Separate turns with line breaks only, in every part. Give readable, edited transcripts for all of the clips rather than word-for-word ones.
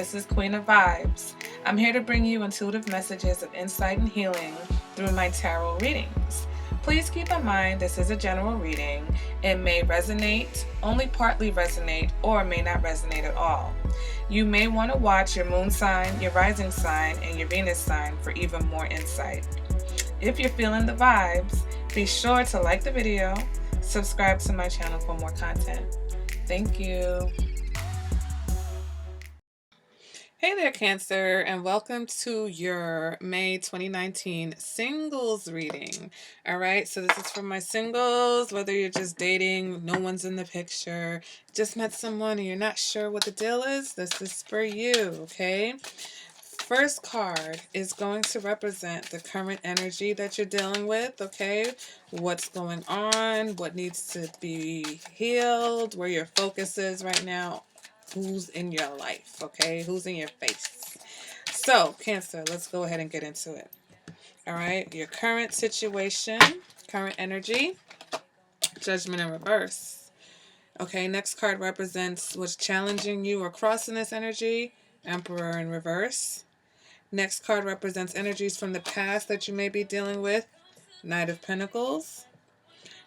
this is Queen of Vibes. I'm here to bring you intuitive messages of insight and healing through my tarot readings. Please keep in mind this is a general reading. It may resonate, only partly resonate, or may not resonate at all. You may want to watch your moon sign, your rising sign, and your Venus sign for even more insight. If you're feeling the vibes, be sure to like the video, subscribe to my channel for more content. Thank you. Hey there, Cancer, and welcome to your May 2019 singles reading. All right, so this is for my singles, whether you're just dating, no one's in the picture, just met someone and you're not sure what the deal is, this is for you, okay? First card is going to represent the current energy that you're dealing with, okay? What's going on, what needs to be healed, where your focus is right now. Who's in your life, okay? Who's in your face? So, Cancer, let's go ahead and get into it. All right, your current situation, current energy, Judgment in reverse. Okay, next card represents what's challenging you or crossing this energy, Emperor in reverse. Next card represents energies from the past that you may be dealing with, Knight of Pentacles.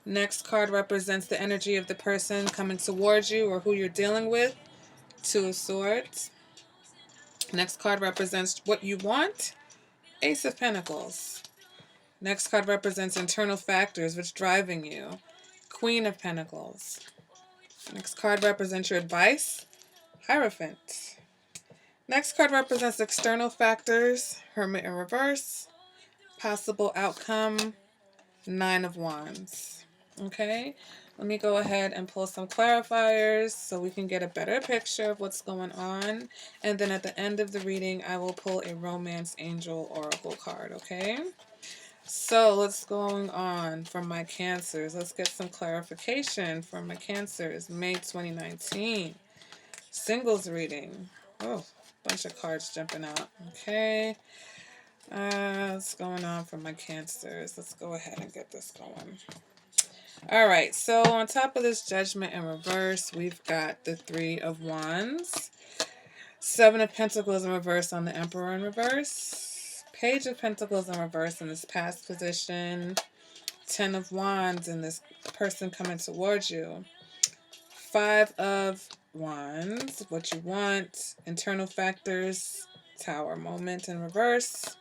Next card represents the energy of the person coming towards you or who you're dealing with, Two of Swords. Next card represents what you want, Ace of Pentacles. Next card represents internal factors which driving you, Queen of Pentacles. Next card represents your advice, Hierophant. Next card represents external factors, Hermit in reverse. Possible outcome, Nine of Wands. Okay, let me go ahead and pull some clarifiers so we can get a better picture of what's going on. And then at the end of the reading, I will pull a Romance Angel Oracle card, okay? So what's going on from my Cancers? Let's get some clarification from my Cancers. May 2019. Singles reading. Oh, bunch of cards jumping out. Okay. What's going on for my Cancers? Let's go ahead and get this going. All right, so on top of this Judgment in reverse, we've got the Three of Wands, Seven of Pentacles in reverse on the Emperor in reverse, Page of Pentacles in reverse in this past position, Ten of Wands in this person coming towards you, Five of Wands, what you want, internal factors, Tower moment in reverse,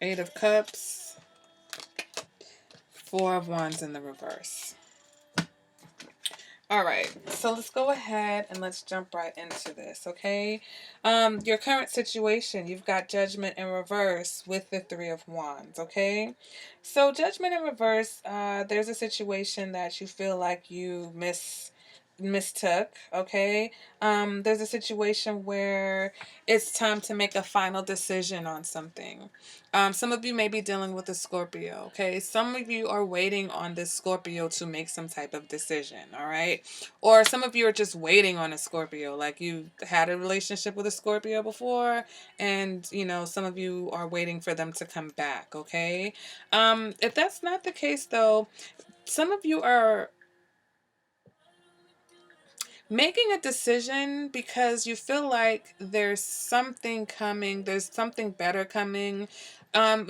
Eight of Cups, Four of Wands in the reverse. All right, so let's go ahead and let's jump right into this, okay? Your current situation, you've got Judgment in reverse with the Three of Wands, okay? So Judgment in reverse, there's a situation that you feel like you mistook, okay? There's a situation where it's time to make a final decision on something. Some of you may be dealing with a Scorpio, okay? Some of you are waiting on this Scorpio to make some type of decision, all right? Or some of you are just waiting on a Scorpio, like you had a relationship with a Scorpio before, and, you know, some of you are waiting for them to come back, okay? If that's not the case, though, some of you are making a decision because you feel like there's something coming, there's something better coming.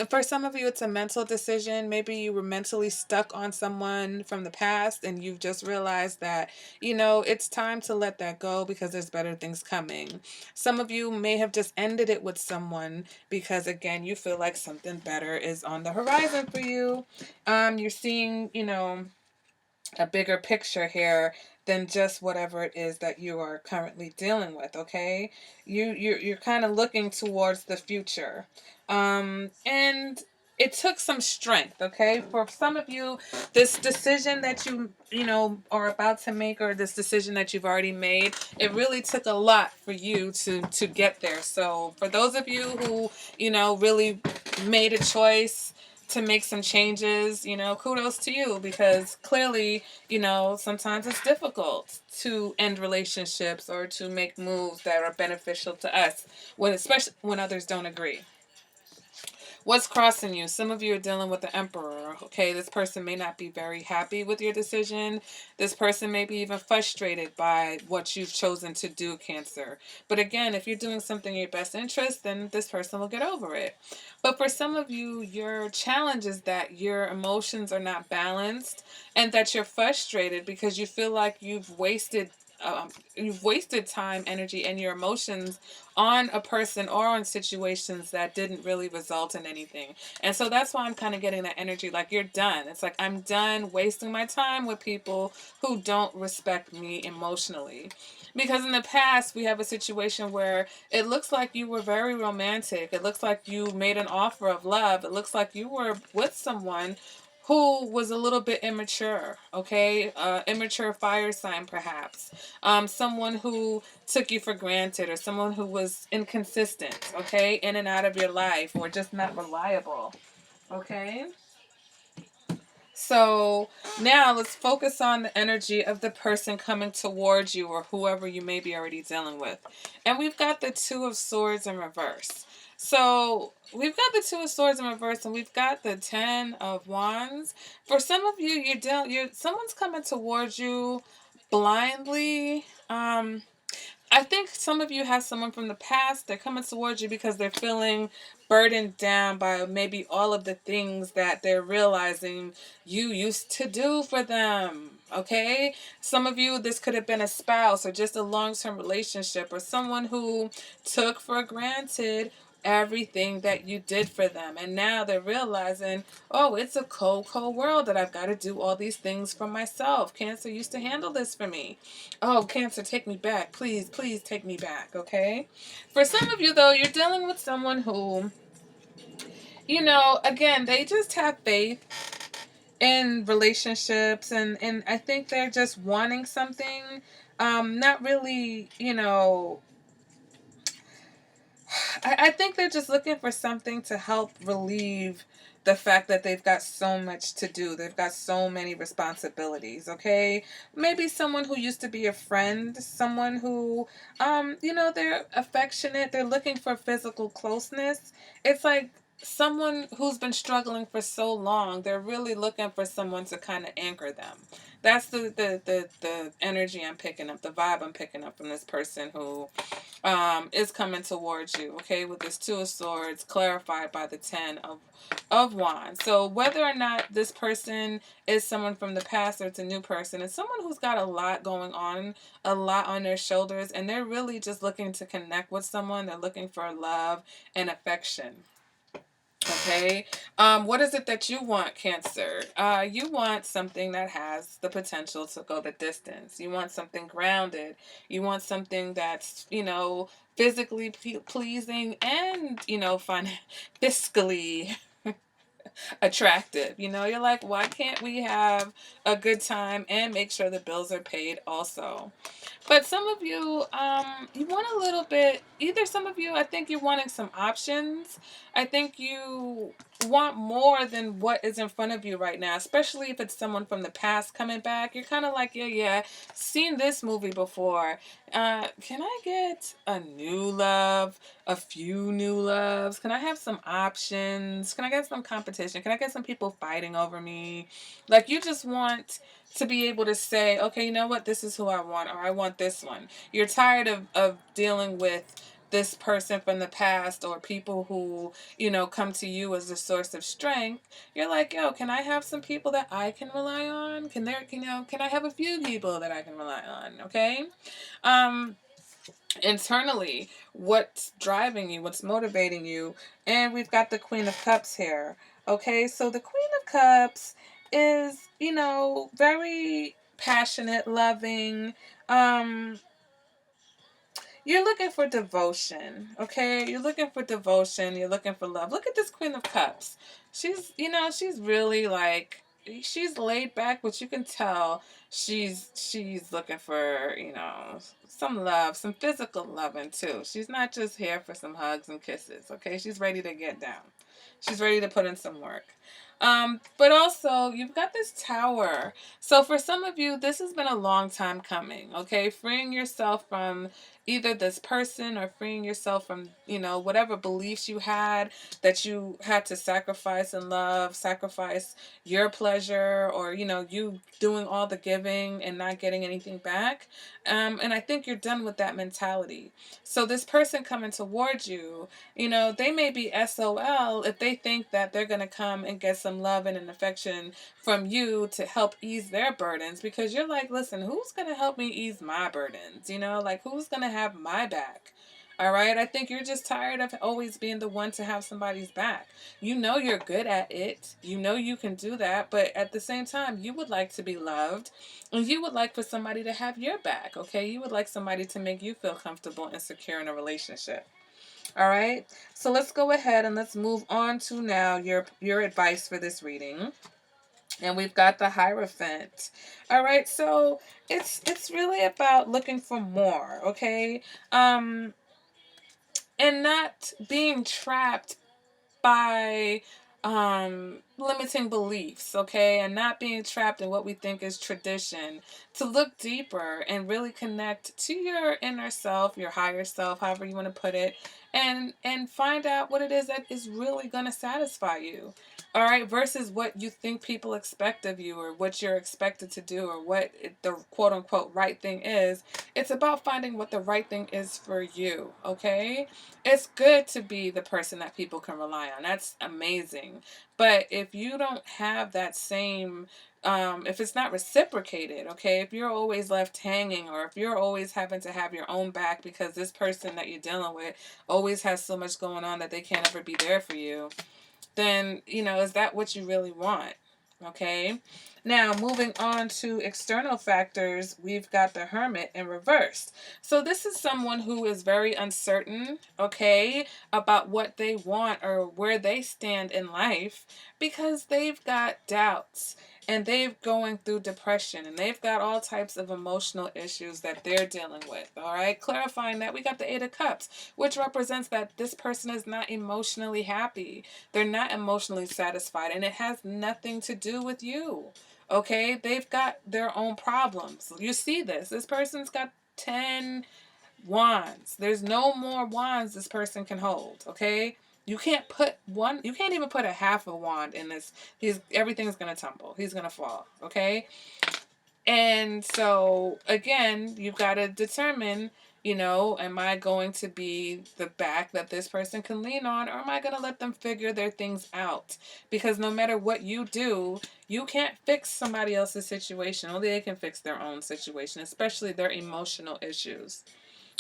For some of you, it's a mental decision. Maybe you were mentally stuck on someone from the past and you've just realized that, you know, it's time to let that go because there's better things coming. Some of you may have just ended it with someone because, again, you feel like something better is on the horizon for you. You're seeing, you know, a bigger picture here than just whatever it is that you are currently dealing with, okay? You're kind of looking towards the future. And it took some strength, okay? For some of you, this decision that you know, are about to make, or this decision that you've already made, it really took a lot for you to get there. So for those of you who, you know, really made a choice to make some changes, you know, kudos to you, because clearly, you know, sometimes it's difficult to end relationships or to make moves that are beneficial to us, when especially when others don't agree. What's crossing you? Some of you are dealing with the Emperor. Okay, this person may not be very happy with your decision. This person may be even frustrated by what you've chosen to do, Cancer. But again, if you're doing something in your best interest, then this person will get over it. But for some of you, your challenge is that your emotions are not balanced and that you're frustrated because you feel like you've wasted time, energy, and your emotions on a person or on situations that didn't really result in anything. And so that's why I'm kind of getting that energy like you're done. It's like I'm done wasting my time with people who don't respect me emotionally. Because in the past, we have a situation where it looks like you were very romantic. It looks like you made an offer of love. It looks like you were with someone who was a little bit immature, okay? Immature fire sign, perhaps. Someone who took you for granted, or someone who was inconsistent, okay? In and out of your life, or just not reliable, okay? So now let's focus on the energy of the person coming towards you or whoever you may be already dealing with. And we've got the Two of Swords in reverse. So we've got the Two of Swords in reverse, and we've got the Ten of Wands. For some of you, someone's coming towards you blindly. I think some of you have someone from the past. They're coming towards you because they're feeling burdened down by maybe all of the things that they're realizing you used to do for them. Okay? Some of you, this could have been a spouse or just a long term relationship or someone who took for granted everything that you did for them. And now they're realizing, oh, it's a cold world that I've got to do all these things for myself. Cancer used to handle this for me. Oh, Cancer, take me back. Please, please take me back, okay? For some of you, though, you're dealing with someone who, again, they just have faith in relationships, and I think they're just wanting something, not really, I think they're just looking for something to help relieve the fact that they've got so much to do. They've got so many responsibilities, okay? Maybe someone who used to be a friend, someone who, they're affectionate. They're looking for physical closeness. It's like someone who's been struggling for so long. They're really looking for someone to kind of anchor them. That's the energy I'm picking up, the vibe I'm picking up from this person who is coming towards you, okay, with this Two of Swords clarified by the Ten of Wands. So whether or not this person is someone from the past or it's a new person, it's someone who's got a lot going on, a lot on their shoulders, and they're really just looking to connect with someone. They're looking for love and affection. Okay. What is it that you want, Cancer? You want something that has the potential to go the distance. You want something grounded. You want something that's, physically pleasing and, fiscally attractive. You're like, why can't we have a good time and make sure the bills are paid also? But some of you, you want a little bit, either some of you, I think you're wanting some options. I think you want more than what is in front of you right now, especially if it's someone from the past coming back. You're kind of like, yeah, seen this movie before. Can I get a new love, a few new loves? Can I have some options? Can I get some competition? Can I get some people fighting over me? Like, you just want to be able to say, okay, you know what, this is who I want, or I want this one. You're tired of dealing with this person from the past or people who, come to you as a source of strength. You're like, yo, can I have some people that I can rely on? Can I have a few people that I can rely on? Okay. Um, Internally, what's driving you, what's motivating you. And we've got the Queen of Cups here. Okay, so the Queen of Cups is, very passionate, loving. um you're looking for devotion, okay? You're looking for devotion. You're looking for love. Look at this Queen of Cups. She's really like, she's laid back, but you can tell she's looking for, some love, some physical loving too. She's not just here for some hugs and kisses, okay? She's ready to get down. She's ready to put in some work. But also, you've got this Tower. So for some of you, this has been a long time coming, okay? Freeing yourself from either this person or freeing yourself from, whatever beliefs you had that you had to sacrifice in love, sacrifice your pleasure, or, you doing all the giving and not getting anything back. And I think you're done with that mentality. So this person coming towards you, they may be SOL if they think that they're going to come and get some love and an affection from you to help ease their burdens, because you're like, listen, who's going to help me ease my burdens? Like, who's going to have my back? All right. I think you're just tired of always being the one to have somebody's back. You're good at it. You can do that. But at the same time, you would like to be loved, and you would like for somebody to have your back. Okay. You would like somebody to make you feel comfortable and secure in a relationship. All right. So let's go ahead and let's move on to now your advice for this reading. And we've got the Hierophant. All right. So it's really about looking for more, okay? And not being trapped by limiting beliefs, okay, and not being trapped in what we think is tradition, to look deeper and really connect to your inner self, your higher self, however you want to put it, and find out what it is that is really going to satisfy you. All right, versus what you think people expect of you, or what you're expected to do, or what the quote unquote right thing is. It's about finding what the right thing is for you, okay? It's good to be the person that people can rely on. That's amazing. But if you don't have that same, if it's not reciprocated, okay, if you're always left hanging, or if you're always having to have your own back because this person that you're dealing with always has so much going on that they can't ever be there for you, then, is that what you really want? Okay. Now, moving on to external factors, we've got the Hermit in reverse. So this is someone who is very uncertain, okay, about what they want or where they stand in life, because they've got doubts, and they've going through depression, and they've got all types of emotional issues that they're dealing with. All right. Clarifying that, we got the Eight of Cups, which represents that this person is not emotionally happy. They're not emotionally satisfied, and it has nothing to do with you. Okay? They've got their own problems. You see this. This person's got 10 wands. There's no more wands this person can hold. Okay? You can't even put a half a wand in this. Everything's going to tumble. He's going to fall. Okay? And so, again, you've got to determine, am I going to be the back that this person can lean on, or am I going to let them figure their things out? Because no matter what you do, you can't fix somebody else's situation. Only they can fix their own situation, especially their emotional issues.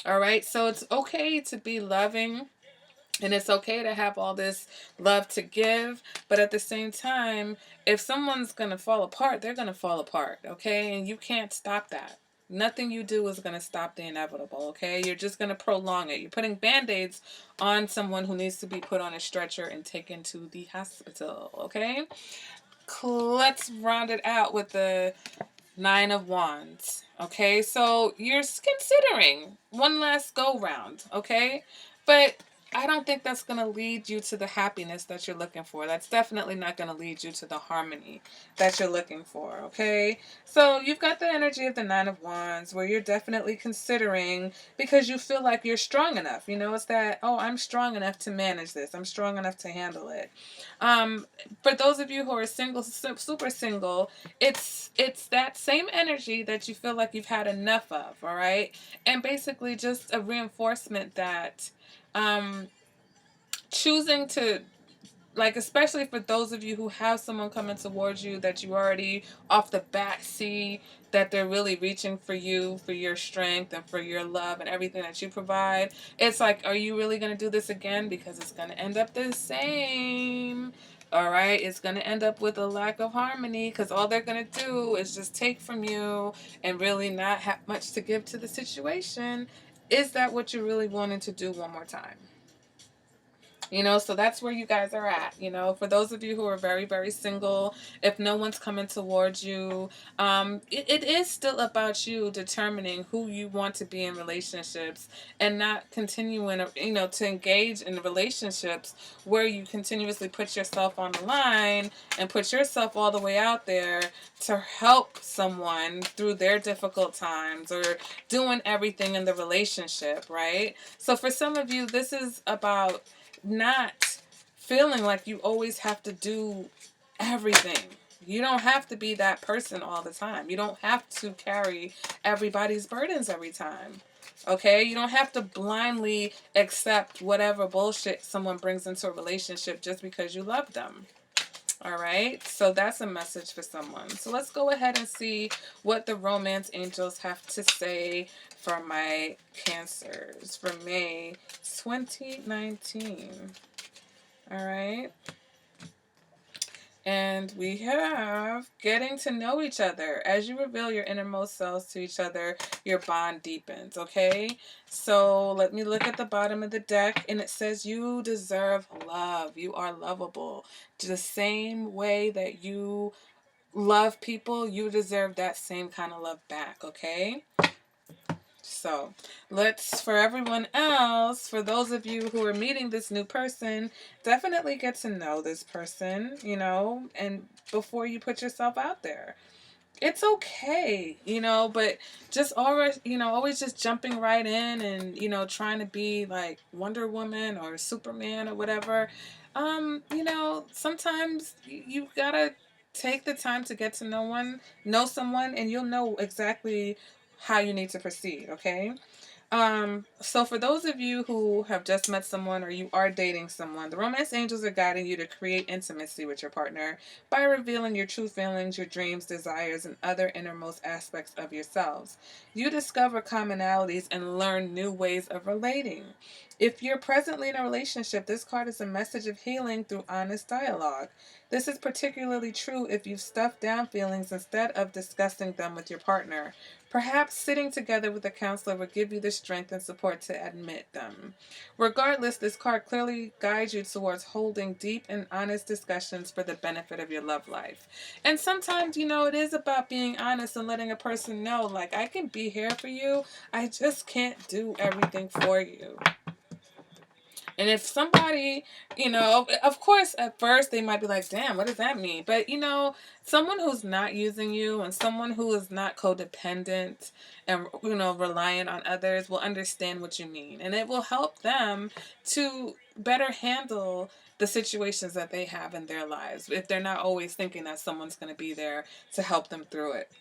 All right. So it's okay to be loving. And it's okay to have all this love to give, but at the same time, if someone's going to fall apart, they're going to fall apart, okay? And you can't stop that. Nothing you do is going to stop the inevitable, okay? You're just going to prolong it. You're putting Band-Aids on someone who needs to be put on a stretcher and taken to the hospital, okay? Let's round it out with the Nine of Wands, okay? So you're considering one last go round, okay? But I don't think that's going to lead you to the happiness that you're looking for. That's definitely not going to lead you to the harmony that you're looking for, okay? So you've got the energy of the Nine of Wands, where you're definitely considering, because you feel like you're strong enough. It's that, oh, I'm strong enough to manage this. I'm strong enough to handle it. For those of you who are single, super single, it's that same energy that you feel like you've had enough of, all right? And basically just a reinforcement that choosing to, like, especially for those of you who have someone coming towards you that you already off the bat see that they're really reaching for you, for your strength and for your love and everything that you provide. It's like, are you really going to do this again? Because it's going to end up the same. All right, it's going to end up with a lack of harmony, because all they're going to do is just take from you and really not have much to give to the situation. Is that what you're really wanting to do one more time? So that's where you guys are at. For those of you who are very, very single, if no one's coming towards you, it is still about you determining who you want to be in relationships, and not continuing, to engage in relationships where you continuously put yourself on the line and put yourself all the way out there to help someone through their difficult times, or doing everything in the relationship, right? So for some of you, this is about not feeling like you always have to do everything. You don't have to be that person all the time. You don't have to carry everybody's burdens every time. Okay? You don't have to blindly accept whatever bullshit someone brings into a relationship just because you love them. All right? So that's a message for someone. So let's go ahead and see what the romance angels have to say for my Cancers for May 2019. All right? And we have getting to know each other. As you reveal your innermost selves to each other, your bond deepens, okay? So let me look at the bottom of the deck, and it says you deserve love. You are lovable. The same way that you love people, you deserve that same kind of love back, okay? So for everyone else, for those of you who are meeting this new person, definitely get to know this person, and before you put yourself out there. It's okay, but just always just jumping right in and, trying to be like Wonder Woman or Superman or whatever. Sometimes you gotta take the time to get to know someone, and you'll know exactly how you need to proceed, okay? So for those of you who have just met someone or you are dating someone, the romance angels are guiding you to create intimacy with your partner by revealing your true feelings, your dreams, desires, and other innermost aspects of yourselves. You discover commonalities and learn new ways of relating. If you're presently in a relationship, this card is a message of healing through honest dialogue. This is particularly true if you've stuffed down feelings instead of discussing them with your partner. Perhaps sitting together with a counselor will give you the strength and support to admit them. Regardless, this card clearly guides you towards holding deep and honest discussions for the benefit of your love life. And sometimes, it is about being honest and letting a person know, like, I can be here for you, I just can't do everything for you. And if somebody, of course, at first they might be like, damn, what does that mean? But, someone who's not using you and someone who is not codependent and, reliant on others will understand what you mean. And it will help them to better handle the situations that they have in their lives if they're not always thinking that someone's going to be there to help them through it.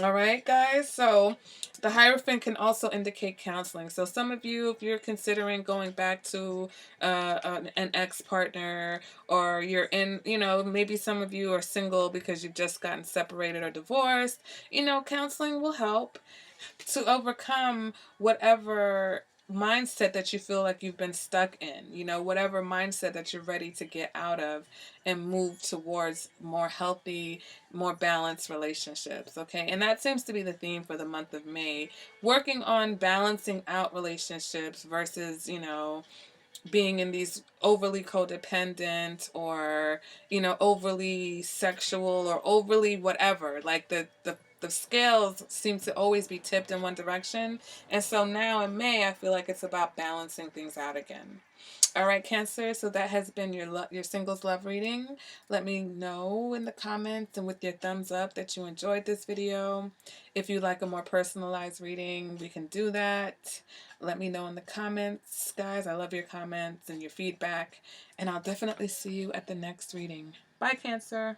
All right, guys. So the Hierophant can also indicate counseling. So some of you, if you're considering going back to an ex-partner, or you're in, maybe some of you are single because you've just gotten separated or divorced, counseling will help to overcome whatever mindset that you feel like you've been stuck in, whatever mindset that you're ready to get out of and move towards more healthy, more balanced relationships. Okay. And that seems to be the theme for the month of May, working on balancing out relationships versus, being in these overly codependent or, overly sexual or overly whatever. Like the scales seem to always be tipped in one direction. And so now in May, I feel like it's about balancing things out again. All right, Cancer. So that has been your singles love reading. Let me know in the comments and with your thumbs up that you enjoyed this video. If you'd like a more personalized reading, we can do that. Let me know in the comments, guys. I love your comments and your feedback. And I'll definitely see you at the next reading. Bye, Cancer.